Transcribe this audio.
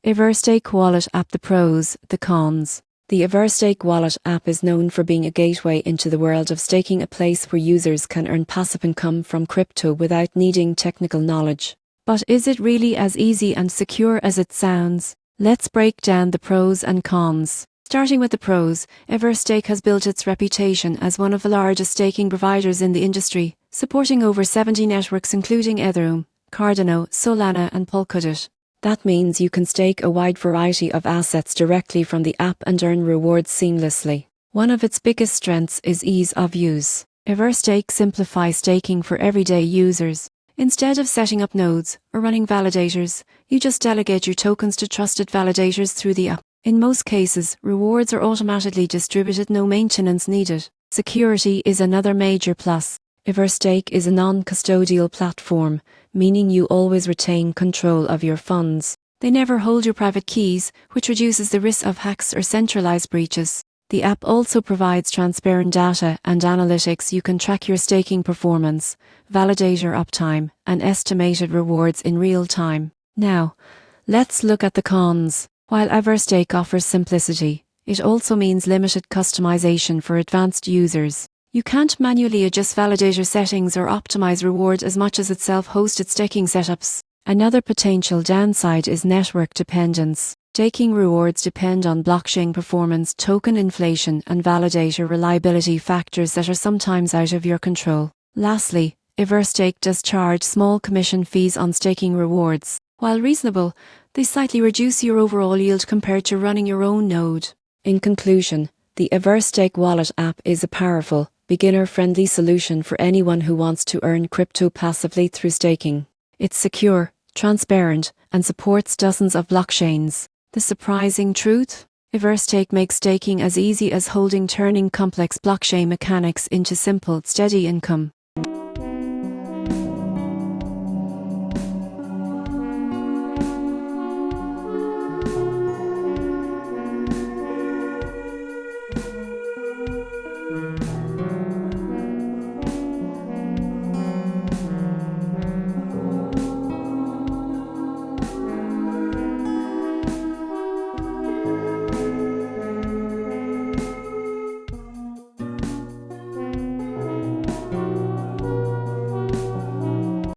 Everstake Wallet app. The pros, the cons. The Everstake Wallet app is known for being a gateway into the world of staking, a place where users can earn passive income from crypto without needing technical knowledge. But is it really as easy and secure as it sounds? Let's break down the pros and cons. Starting with the pros, Everstake has built its reputation as one of the largest staking providers in the industry, supporting over 70 networks including Ethereum, Cardano, Solana and Polkadot. That means you can stake a wide variety of assets directly from the app and earn rewards seamlessly. One of its biggest strengths is ease of use. Everstake simplifies staking for everyday users. Instead of setting up nodes or running validators, you just delegate your tokens to trusted validators through the app. In most cases, rewards are automatically distributed, no maintenance needed. Security is another major plus. Everstake is a non-custodial platform, meaning you always retain control of your funds. They never hold your private keys, which reduces the risk of hacks or centralized breaches. The app also provides transparent data and analytics. You can track your staking performance, validator uptime, and estimated rewards in real time. Now, let's look at the cons. While Everstake offers simplicity, it also means limited customization for advanced users. You can't manually adjust validator settings or optimize reward as much as its self-hosted staking setups. Another potential downside is network dependence. Staking rewards depend on blockchain performance, token inflation, and validator reliability, factors that are sometimes out of your control. Lastly, Everstake does charge small commission fees on staking rewards. While reasonable, they slightly reduce your overall yield compared to running your own node. In conclusion, the Everstake Wallet app is a powerful, beginner-friendly solution for anyone who wants to earn crypto passively through staking. It's secure, transparent, and supports dozens of blockchains. The surprising truth? Everstake makes staking as easy as holding, turning complex blockchain mechanics into simple, steady income.